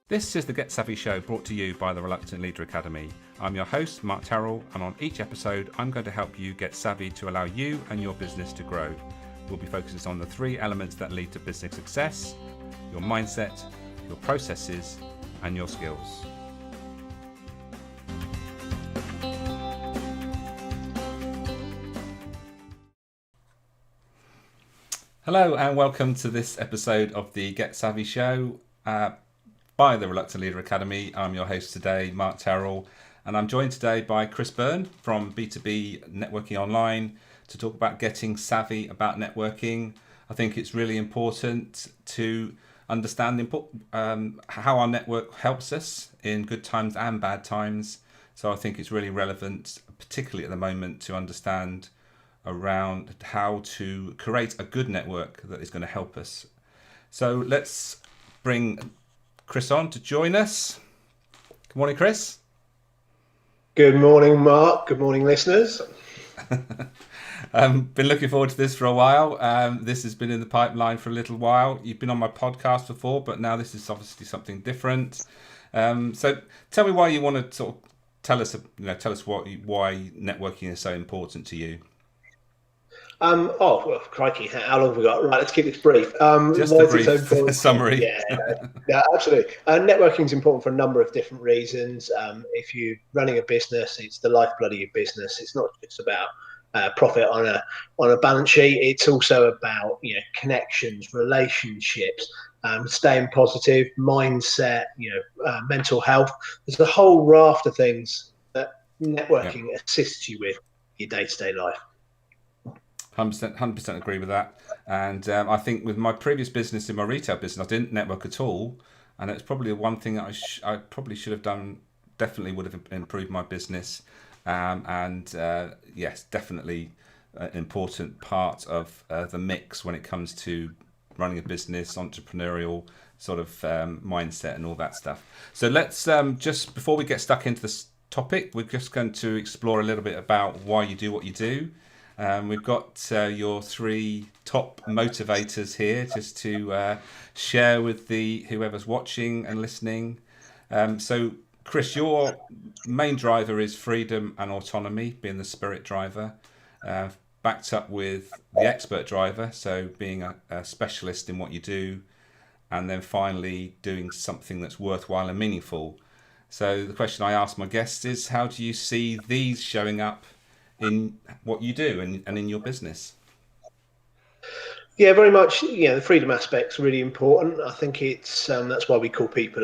This is the Get Savvy Show, brought to you by the Reluctant Leader Academy. I'm your host, Mark Terrell, and on each episode, I'm going to help you get savvy to allow you and your business to grow. We'll be focusing on the 3 elements that lead to business success: your mindset, your processes, and your skills. Hello, and welcome to this episode of the Get Savvy Show by the Reluctant Leader Academy. I'm your host today, Mark Terrell, and I'm joined today by Chris Byrne from B2B Networking Online to talk about getting savvy about networking. I think it's really important to understand how our network helps us in good times and bad times. So I think it's really relevant, particularly at the moment, to understand around how to create a good network that is going to help us. So let's bring Chris on to join us. Good morning, Chris. Good morning, Mark. Good morning, listeners. Been looking forward to this for a while. This has been in the pipeline for a little while. You've been on my podcast before, but now this is obviously something different. So tell me why you want to sort of tell us why networking is so important to you. Well, crikey, how long have we got? Right, let's keep this brief. Just a brief summary. Yeah, absolutely. Networking is important for a number of different reasons. If you're running a business, it's the lifeblood of your business. It's not just about profit on a balance sheet. It's also about connections, relationships, staying positive, mindset, mental health. There's a whole raft of things that networking assists you with in your day-to-day life. 100% agree with that. And I think with my previous business, in my retail business, I didn't network at all. And it's probably one thing that I probably should have done, definitely would have improved my business. Yes, definitely an important part of the mix when it comes to running a business, entrepreneurial sort of mindset and all that stuff. So let's just, before we get stuck into this topic, we're just going to explore a little bit about why you do what you do. We've got your 3 top motivators here just to share with whoever's watching and listening. So, Chris, your main driver is freedom and autonomy, being the spirit driver, backed up with the expert driver, so being a specialist in what you do, and then finally doing something that's worthwhile and meaningful. So the question I ask my guests is, how do you see these showing up in what you do and in your business? Yeah, very much. The freedom aspect's really important. I think it's that's why we call people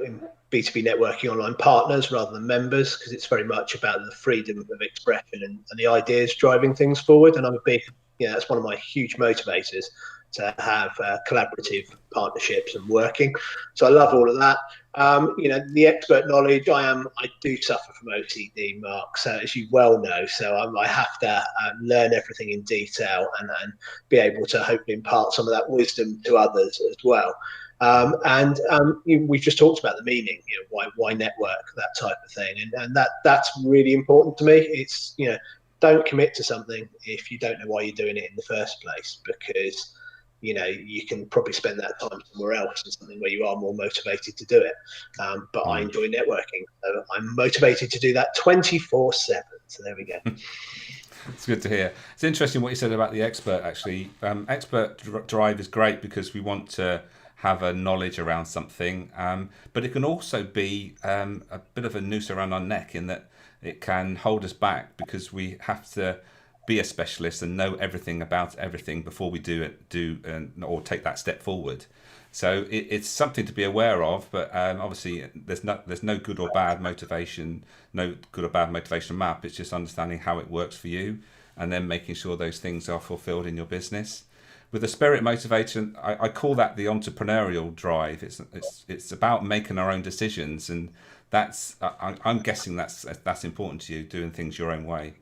in B2B networking online partners rather than members, because it's very much about the freedom of expression and the ideas driving things forward. And I'm a big, that's one of my huge motivators, to have collaborative partnerships and working. So I love all of that. The expert knowledge, I do suffer from OCD, Mark, so as you well know, so I have to learn everything in detail and be able to hopefully impart some of that wisdom to others as well. We've just talked about the meaning, why network, that type of thing, and that's really important to me. It's don't commit to something if you don't know why you're doing it in the first place, because you can probably spend that time somewhere else in something where you are more motivated to do it. But I enjoy networking, so I'm motivated to do that 24/7. So there we go. It's good to hear. It's interesting what you said about the expert, actually. Expert drive is great because we want to have a knowledge around something, but it can also be a bit of a noose around our neck, in that it can hold us back because we have to be a specialist and know everything about everything before we or take that step forward. So it's something to be aware of, but obviously there's no good or bad motivation, no good or bad motivation map. It's just understanding how it works for you, and then making sure those things are fulfilled in your business. With the spirit motivation, I call that the entrepreneurial drive. It's about making our own decisions, and I'm guessing that's important to you, doing things your own way.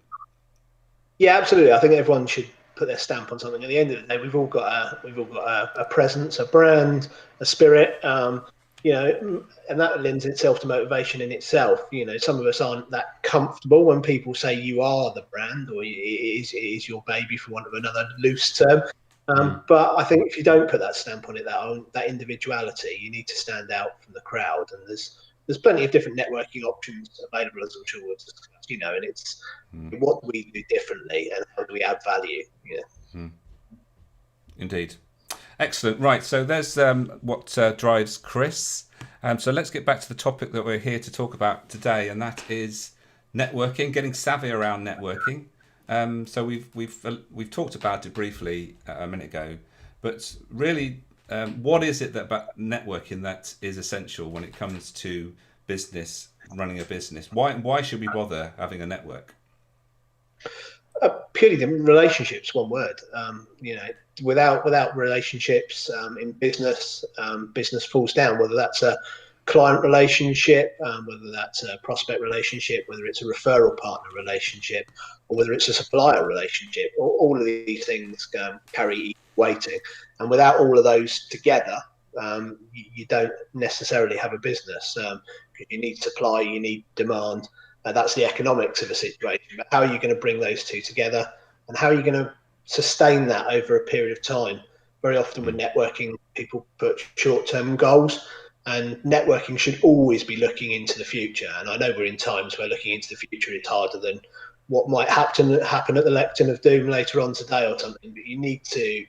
Yeah, absolutely. I think everyone should put their stamp on something. At the end of the day, we've all got a presence, a brand, a spirit, and that lends itself to motivation in itself. Some of us aren't that comfortable when people say you are the brand, or it is your baby, for want of another loose term. But I think if you don't put that stamp on it, that individuality, you need to stand out from the crowd. And there's plenty of different networking options available, as I'm sure we'll discuss, and it's what do we do differently and how do we add value? Indeed. Excellent. Right. So there's what drives Chris. So let's get back to the topic that we're here to talk about today, and that is networking, getting savvy around networking. So we've talked about it briefly a minute ago, but really, what is it about networking that is essential when it comes to business, running a business? Why should we bother having a network? Purely the relationships, one word. Without relationships in business, business falls down. Whether that's a client relationship, whether that's a prospect relationship, whether it's a referral partner relationship, or whether it's a supplier relationship, all of these things carry weighting. And without all of those together, you don't necessarily have a business. You need supply, you need demand. That's the economics of a situation. But how are you going to bring those two together, and how are you going to sustain that over a period of time? Very often with networking, people put short-term goals, and networking should always be looking into the future. And I know we're in times where looking into the future is harder than what might happen at the lectern of doom later on today or something. But you need to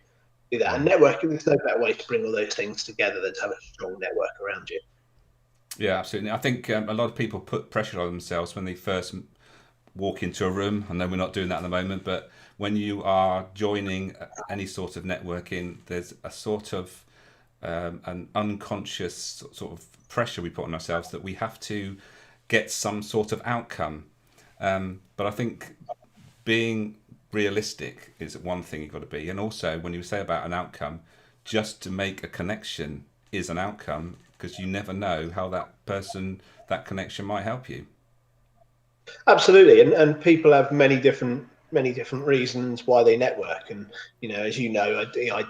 do that. And networking, there's no better way to bring all those things together than to have a strong network around you. Yeah, absolutely. I think a lot of people put pressure on themselves when they first walk into a room. I know we're not doing that at the moment, but when you are joining any sort of networking, there's a sort of an unconscious sort of pressure we put on ourselves that we have to get some sort of outcome. But I think being realistic is one thing you've got to be. And also, when you say about an outcome, just to make a connection is an outcome, because you never know how that connection might help you. Absolutely, and people have many different reasons why they network. And as you know, I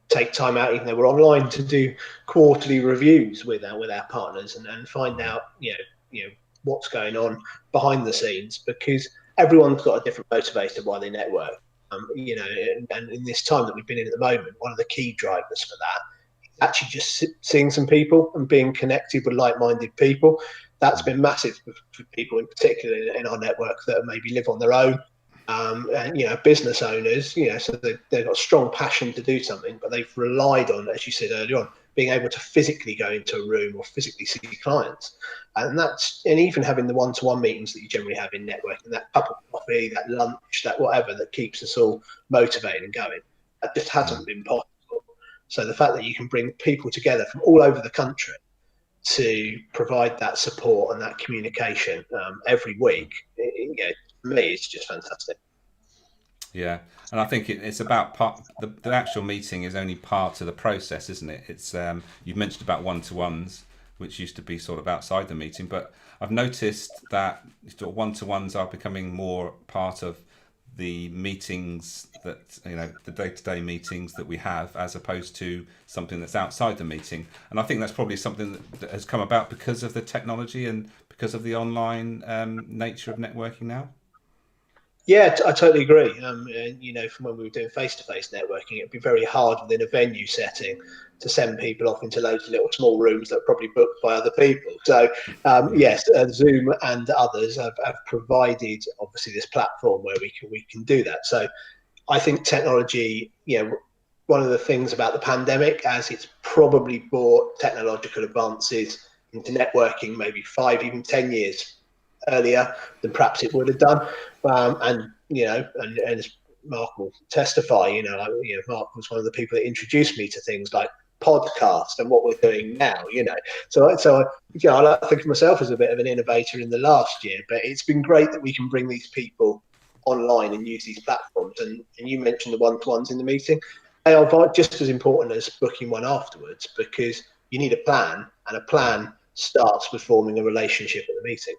take time out, even though we're online, to do quarterly reviews with our partners and find out what's going on behind the scenes, because everyone's got a different motivator why they network. And in this time that we've been in at the moment, one of the key drivers for that actually just seeing some people and being connected with like-minded people. that's been massive for people in particular in our network that maybe live on their own. And business owners, so they've got strong passion to do something, but they've relied on, as you said earlier on, being able to physically go into a room or physically see clients, and even having the one-to-one meetings that you generally have in networking, that cup of coffee, that lunch, that whatever that keeps us all motivated and going, that just hasn't been possible. So the fact that you can bring people together from all over the country to provide that support and that communication every week, for me, it's just fantastic. Yeah, and I think it's about the actual meeting is only part of the process, isn't it? It's you've mentioned about one-to-ones, which used to be sort of outside the meeting, but I've noticed that sort of one-to-ones are becoming more part of the meetings that the day-to-day meetings that we have, as opposed to something that's outside the meeting. And I think that's probably something that has come about because of the technology and because of the online nature of networking now. Yeah, I totally agree. From when we were doing face-to-face networking, it'd be very hard within a venue setting to send people off into loads of little small rooms that are probably booked by other people. So, yes, Zoom and others have provided obviously this platform where we can do that. So, I think technology, one of the things about the pandemic, as it's probably brought technological advances into networking maybe 5, even 10 years earlier than perhaps it would have done. And as Mark will testify, Mark was one of the people that introduced me to things like podcast and what we're doing now, So I like to think of myself as a bit of an innovator in the last year, but it's been great that we can bring these people online and use these platforms. And you mentioned the one-to-ones in the meeting. They are just as important as booking one afterwards, because you need a plan, and a plan starts with forming a relationship at the meeting.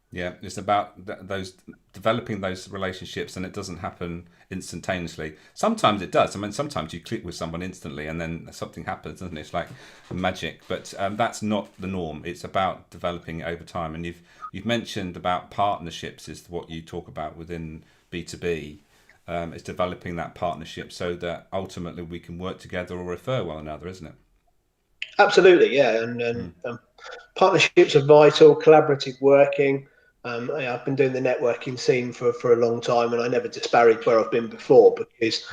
Yeah, it's about those developing those relationships, and it doesn't happen instantaneously. Sometimes it does. I mean, sometimes you click with someone instantly, and then something happens, doesn't it? It's like magic. But that's not the norm. It's about developing over time. And you've mentioned about partnerships is what you talk about within B2B. It's developing that partnership so that ultimately we can work together or refer one another, isn't it? Absolutely, yeah. And partnerships are vital. Collaborative working. I've been doing the networking scene for a long time, and I never disparage where I've been before, because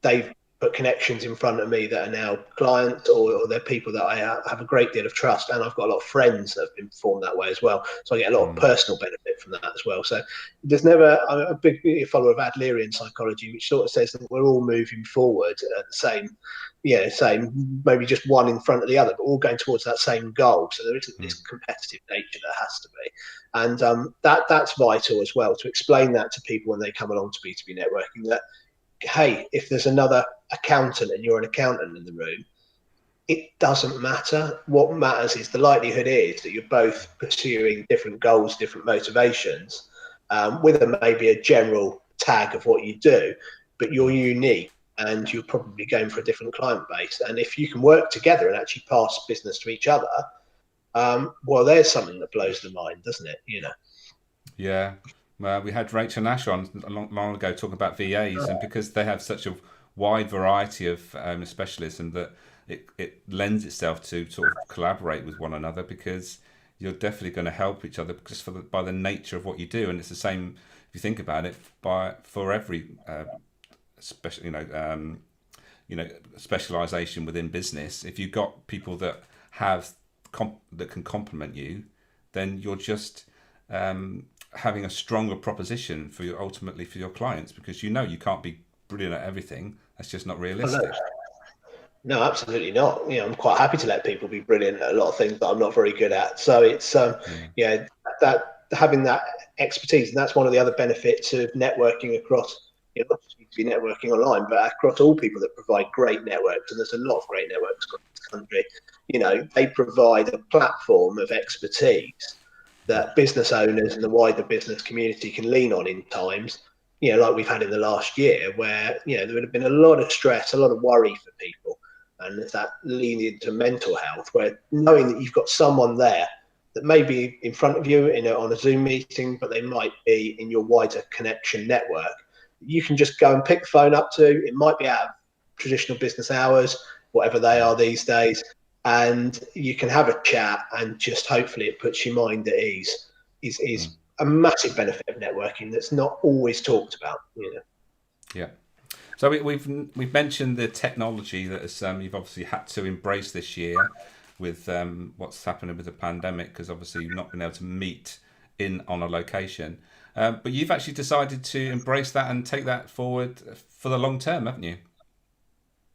they've put connections in front of me that are now clients, or they're people that I have a great deal of trust, and I've got a lot of friends that have been formed that way as well. So I get a lot of personal benefit from that as well. So I'm a big follower of Adlerian psychology, which sort of says that we're all moving forward at the same, maybe just one in front of the other, but all going towards that same goal. So there isn't this competitive nature that has to be. And that's vital as well, to explain that to people when they come along to B2B networking, that, hey, if there's another accountant and you're an accountant in the room, it doesn't matter. What matters is the likelihood is that you're both pursuing different goals, different motivations, with maybe a general tag of what you do, but you're unique and you're probably going for a different client base. And if you can work together and actually pass business to each other, well, there's something that blows the mind, doesn't it? Yeah. We had Rachel Nash on long ago talking about VAs, and because they have such a wide variety of specialism, that it lends itself to sort of collaborate with one another, because you're definitely going to help each other just by the nature of what you do. And it's the same if you think about it for every specialization within business. If you've got people that that can complement you, then you're just having a stronger proposition ultimately for your clients, because you can't be brilliant at everything. That's just not realistic. No, absolutely not. I'm quite happy to let people be brilliant at a lot of things that I'm not very good at. So it's that having that expertise, and that's one of the other benefits of networking across, not just B2B networking online, but across all people that provide great networks. And there's a lot of great networks across this country. They provide a platform of expertise that business owners and the wider business community can lean on in times, like we've had in the last year, where, there would have been a lot of stress, a lot of worry for people. And there's that lean into mental health, where knowing that you've got someone there that may be in front of you on a Zoom meeting, but they might be in your wider connection network, you can just go and pick the phone up to. It might be out of traditional business hours, whatever they are these days, and you can have a chat, and just hopefully it puts your mind at ease. Is a massive benefit of networking that's not always talked about. Yeah. So we've mentioned the technology that has, you've obviously had to embrace this year with what's happening with the pandemic, because obviously you've not been able to meet in on a location. But you've actually decided to embrace that and take that forward for the long term, haven't you?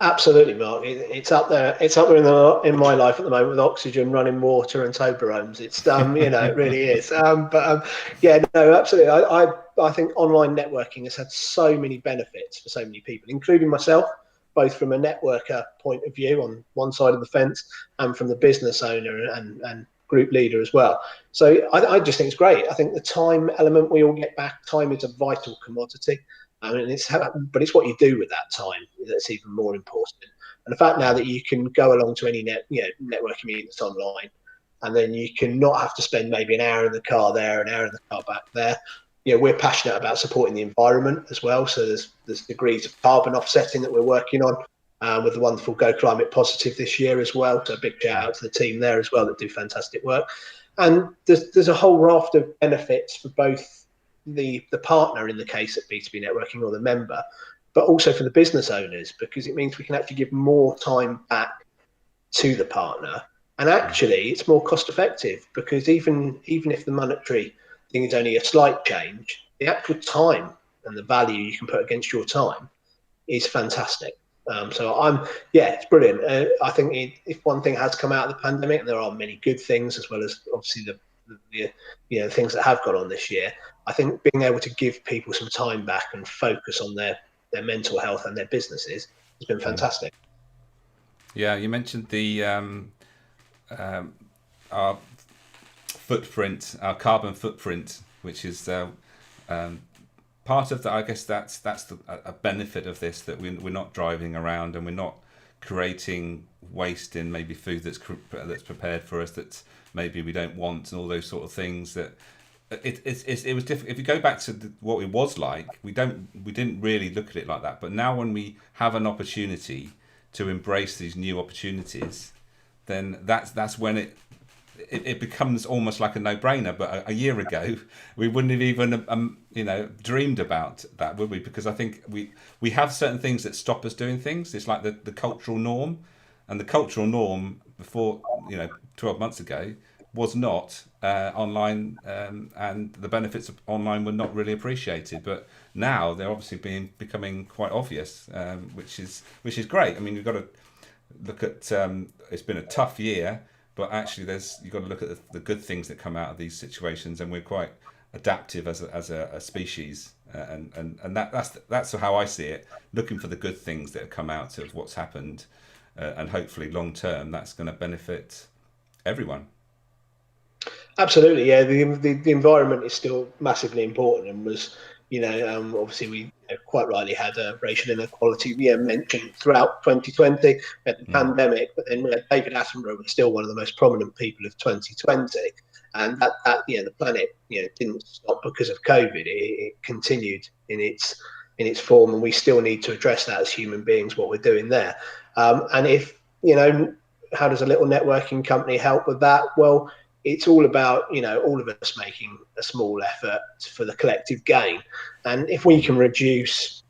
Absolutely, Mark. It's up there. It's up there in my life at the moment with oxygen, running water, and Toblerones. It's it really is. Yeah, no, absolutely. I think online networking has had so many benefits for so many people, including myself, both from a networker point of view on one side of the fence, and from the business owner and group leader as well. So I just think it's great. I think the time element we all get back. Time is a vital commodity. I mean, but it's what you do with that time that's even more important. And the fact now that you can go along to any networking meeting that's online, and then you can not have to spend maybe an hour in the car there, an hour in the car back there. We're passionate about supporting the environment as well. So there's degrees of carbon offsetting that we're working on with the wonderful Go Climate Positive this year as well. So a big shout out to the team there as well that do fantastic work. And there's a whole raft of benefits for both the partner in the case at B2B networking, or the member, but also for the business owners, because it means we can actually give more time back to the partner. And actually it's more cost effective, because even if the monetary thing is only a slight change, the actual time and the value you can put against your time is fantastic. It's brilliant. I think if one thing has come out of the pandemic, and there are many good things as well as obviously the things that have gone on this year, I think being able to give people some time back and focus on their mental health and their businesses has been fantastic. Yeah, you mentioned the our footprint, our carbon footprint, which is part of that. I guess that's a benefit of this, that we're not driving around and we're not creating waste in maybe food that's prepared for us that maybe we don't want, and all those sort of things. That it was different. If you go back to what it was like, we didn't really look at it like that. But now when we have an opportunity to embrace these new opportunities, then that's when it becomes almost like a no-brainer. But a year ago, we wouldn't have even dreamed about that, would we? Because I think we have certain things that stop us doing things. It's like the cultural norm, and the cultural norm before 12 months ago was not online, and the benefits of online were not really appreciated. But now they're obviously becoming quite obvious, which is great. I mean, you've got to look at it's been a tough year, but actually you've got to look at the good things that come out of these situations, and we're quite adaptive as a species, and that's how I see it. Looking for the good things that have come out of what's happened, and hopefully long term that's going to benefit everyone. Absolutely, yeah. The environment is still massively important, and was obviously we quite rightly had racial inequality mentioned throughout 2020. We had the pandemic, but then we had David Attenborough was still one of the most prominent people of 2020, and that the planet didn't stop because of COVID. It continued in its form, and we still need to address that as human beings, what we're doing there. And if how does a little networking company help with that? Well, it's all about all of us making a small effort for the collective gain. And if we can reduce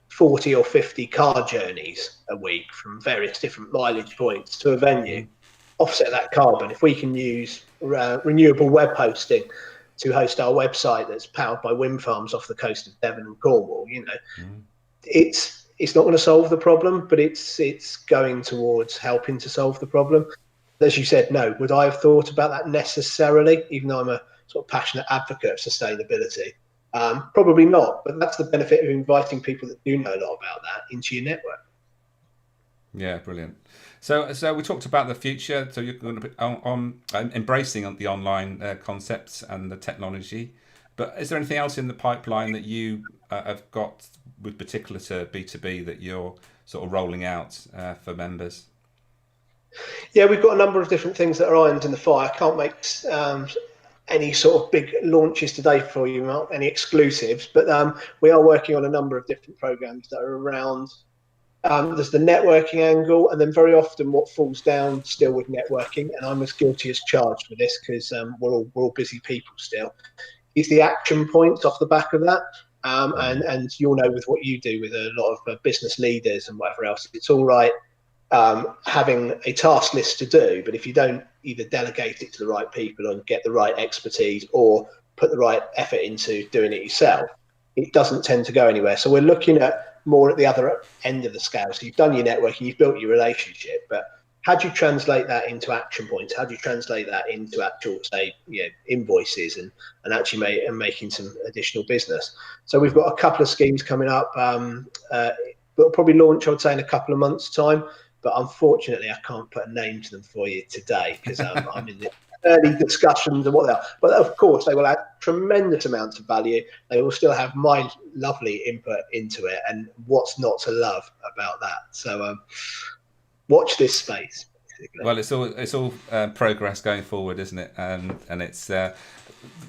40 or 50 car journeys a week from various different mileage points to a venue, offset that carbon. If we can use renewable web hosting to host our website that's powered by wind farms off the coast of Devon and Cornwall, it's not going to solve the problem, but it's going towards helping to solve the problem. As you said, no, would I have thought about that necessarily, even though I'm a sort of passionate advocate of sustainability? Probably not, but that's the benefit of inviting people that do know a lot about that into your network. Yeah, brilliant. So we talked about the future. So you're going to be on embracing the online concepts and the technology. But is there anything else in the pipeline that you have got with particular to B2B that you're sort of rolling out for members? Yeah, we've got a number of different things that are irons in the fire. I can't make any sort of big launches today for you, Mark, any exclusives, but we are working on a number of different programs that are around There's the networking angle, and then very often what falls down still with networking, and I'm as guilty as charged with this because we're all busy people still, is the action points off the back of that. And you'll know with what you do with a lot of business leaders and whatever else, it's all right having a task list to do, but if you don't either delegate it to the right people and get the right expertise or put the right effort into doing it yourself, it doesn't tend to go anywhere. So we're looking at more at the other end of the scale. So you've done your networking, you've built your relationship, but how do you translate that into action points? How do you translate that into actual, say, invoices and actually making some additional business? So we've got a couple of schemes coming up. We'll probably launch, I would say, in a couple of months' time. But unfortunately, I can't put a name to them for you today because I'm in the early discussions and what they are. But of course, they will add tremendous amounts of value. They will still have my lovely input into it, and what's not to love about that. So watch this space. Basically. Well, it's all progress going forward, isn't it? And it's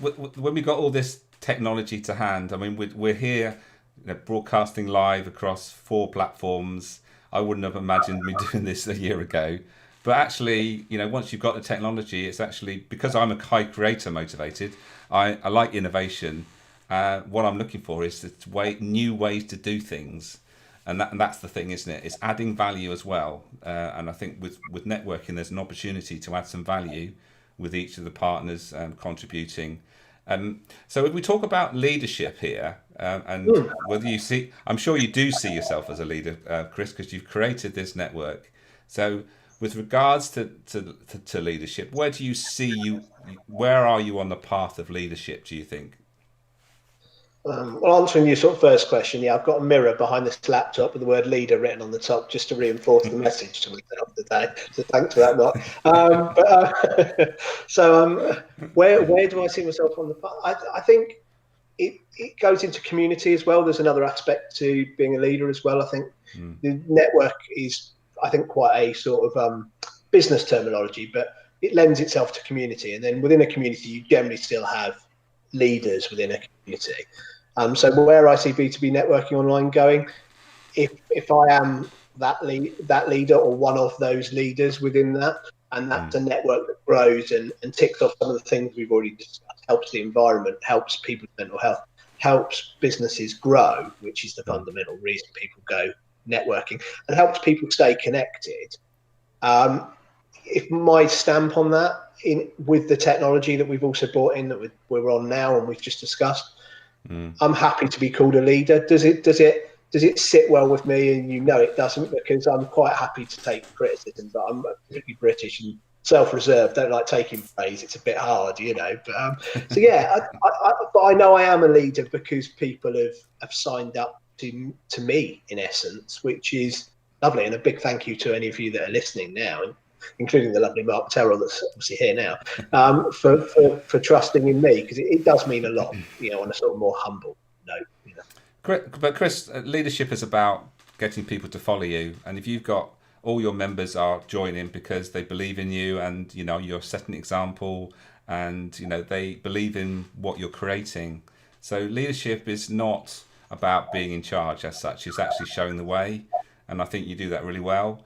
when we got all this technology to hand. I mean, we're here, broadcasting live across 4 platforms. I wouldn't have imagined me doing this a year ago. But actually, once you've got the technology, it's actually, because I'm a high creator motivated, I like innovation. What I'm looking for is new ways to do things. And that's the thing, isn't it? It's adding value as well. And I think with networking, there's an opportunity to add some value with each of the partners contributing. So if we talk about leadership here, and whether you see, I'm sure you do see yourself as a leader, Chris, because you've created this network. So with regards to leadership, where do you see where are you on the path of leadership, do you think? Well, answering your sort of first question, I've got a mirror behind this laptop with the word leader written on the top just to reinforce the message to myself today. So thanks for that, Mark. Where do I see myself on the path? I think it goes into community as well. There's another aspect to being a leader as well. I think the network is, I think, quite a sort of business terminology, but it lends itself to community. And then within a community, you generally still have leaders within a community. So where I see B2B networking online going, if I am that leader or one of those leaders within that, and that's a network that grows and ticks off some of the things we've already discussed, helps the environment, helps people's mental health, helps businesses grow, which is the fundamental reason people go networking, and helps people stay connected. If my stamp on that, with the technology that we've also brought in, that we're on now and we've just discussed, I'm happy to be called a leader. Does it sit well with me? And it doesn't, because I'm quite happy to take criticism, but I'm particularly British and self-reserved, don't like taking praise. It's a bit hard, But so yeah, but I know I am a leader because people have signed up to me, in essence, which is lovely. And a big thank you to any of you that are listening now, including the lovely Mark Terrell that's obviously here now, for trusting in me, because it does mean a lot, on a sort of more humble note. But Chris, leadership is about getting people to follow you, and if you've got all your members are joining because they believe in you, and you're setting an example, and they believe in what you're creating. So leadership is not about being in charge as such; it's actually showing the way, and I think you do that really well.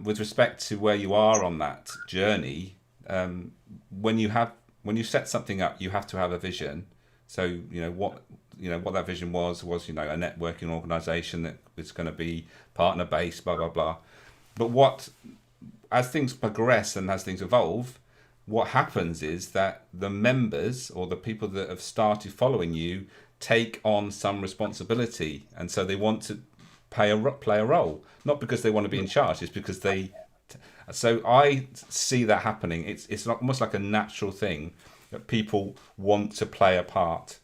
With respect to where you are on that journey, when you set something up, you have to have a vision. So what that vision was a networking organisation that was going to be partner based, blah blah blah. But as things progress and as things evolve, what happens is that the members or the people that have started following you take on some responsibility, and so they want to play a role, not because they want to be in charge, it's because so I see that happening. It's almost like a natural thing that people want to play a part.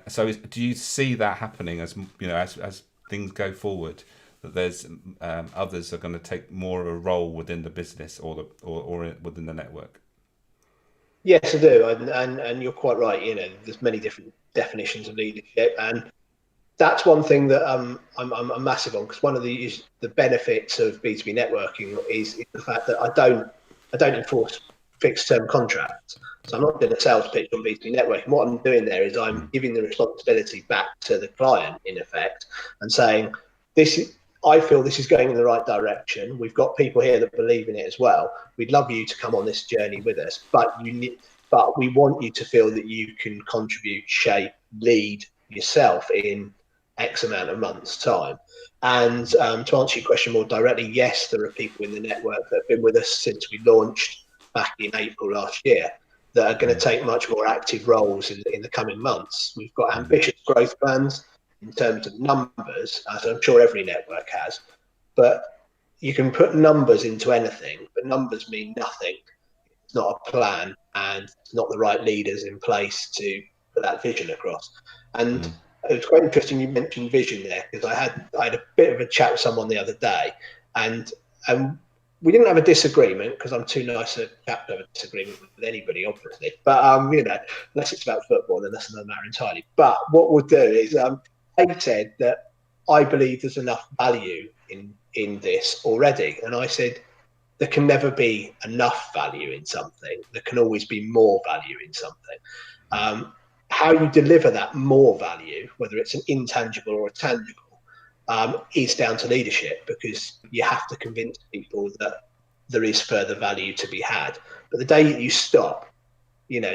So do you see that happening as things go forward, that there's others are going to take more of a role within the business or within the network? Yes, I do, and you're quite right. There's many different definitions of leadership, and that's one thing that I'm massive on, because one of the benefits of B2B networking is the fact that I don't enforce fixed term contracts. So I'm not doing a sales pitch on B2B networking. What I'm doing there is I'm giving the responsibility back to the client, in effect, and saying, I feel this is going in the right direction. We've got people here that believe in it as well. We'd love you to come on this journey with us, but we want you to feel that you can contribute, shape, lead yourself in X amount of months' time. And to answer your question more directly, yes, there are people in the network that have been with us since we launched back in April last year that are going to take much more active roles in the coming months. We've got ambitious growth plans in terms of numbers, as I'm sure every network has, but you can put numbers into anything, but numbers mean nothing. It's not a plan, and not the right leaders in place to put that vision across. And it was quite interesting you mentioned vision there, because I had a bit of a chat with someone the other day, and we didn't have a disagreement, because I'm too nice a chap to have a disagreement with anybody, obviously. But unless it's about football, then that's another matter entirely. But what we'll do is, they said that I believe there's enough value in this already, and I said there can never be enough value in something. There can always be more value in something. How you deliver that more value, whether it's an intangible or a tangible, is down to leadership, because you have to convince people that there is further value to be had. But the day that you stop,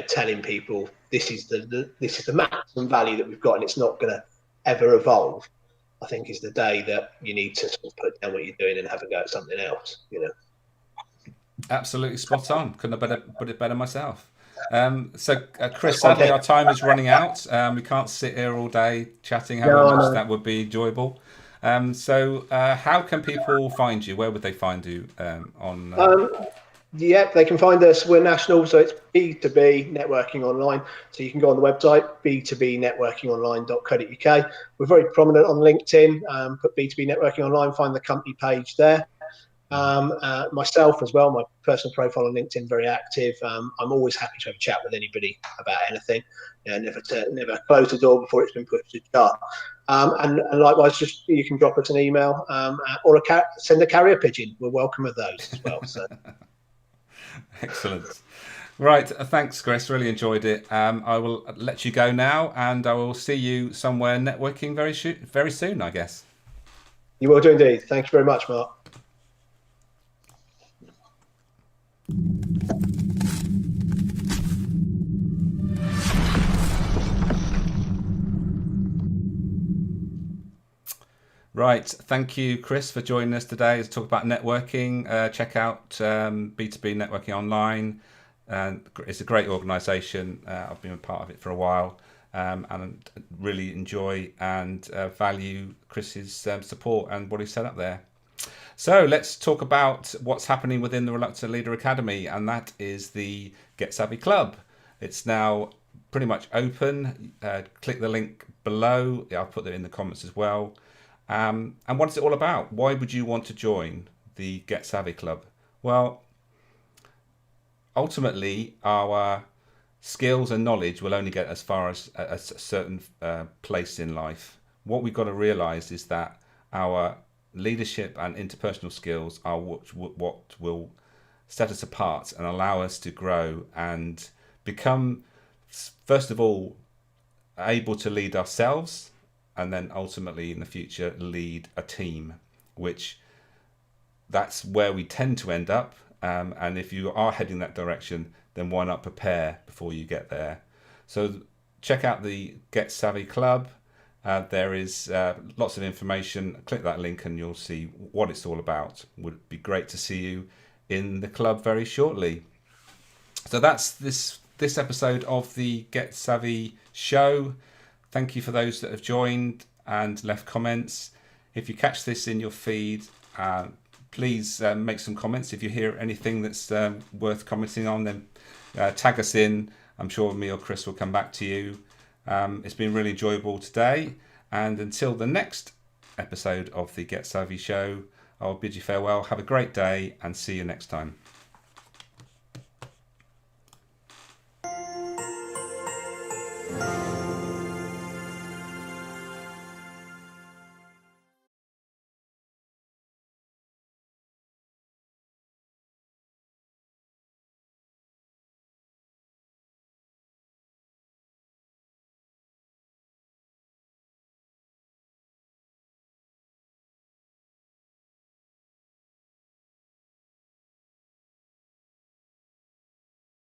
telling people this is the maximum value that we've got and it's not going to ever evolve, I think is the day that you need to sort of put down what you're doing and have a go at something else. Absolutely spot on. Couldn't have put it better myself. Chris, sadly our time is running out. We can't sit here all day chatting. However much that would be enjoyable. How can people find you? Where would they find you on? Yeah, they can find us. We're national, so it's B2B Networking Online. So you can go on the website, b2bnetworkingonline.co.uk. We're very prominent on LinkedIn. Put B2B Networking Online, find the company page there. Myself as well, my personal profile on LinkedIn, very active. I'm always happy to have a chat with anybody about anything. Never close the door before it's been put to the jar. And likewise, just you can drop us an email or send a carrier pigeon. We're welcome of those as well. So. Excellent. Right, thanks, Chris. Really enjoyed it. I will let you go now, and I will see you somewhere networking very soon, I guess. You will do indeed. Thank you very much, Mark. Right, thank you, Chris, for joining us today to talk about networking. Check out B2B Networking Online. It's a great organisation. I've been a part of it for a while, and really enjoy and value Chris's support and what he's set up there. So let's talk about what's happening within the Reluctant Leader Academy, and that is the Get Savvy Club. It's now pretty much open. Click the link below. I'll put that in the comments as well. And what is it all about? Why would you want to join the Get Savvy Club? Well, ultimately, our skills and knowledge will only get as far as a certain place in life. What we've got to realise is that our leadership and interpersonal skills are what will set us apart and allow us to grow and become, first of all, able to lead ourselves, and then ultimately in the future lead a team, which that's where we tend to end up. And if you are heading that direction, then why not prepare before you get there? So check out the Get Savvy Club. There is lots of information. Click that link and you'll see what it's all about. Would be great to see you in the club very shortly. So that's this episode of the Get Savvy show. Thank you for those that have joined and left comments. If you catch this in your feed, please make some comments. If you hear anything that's worth commenting on, then tag us in. I'm sure me or Chris will come back to you. It's been really enjoyable today. And until the next episode of the Get Savvy show, I'll bid you farewell. Have a great day and see you next time.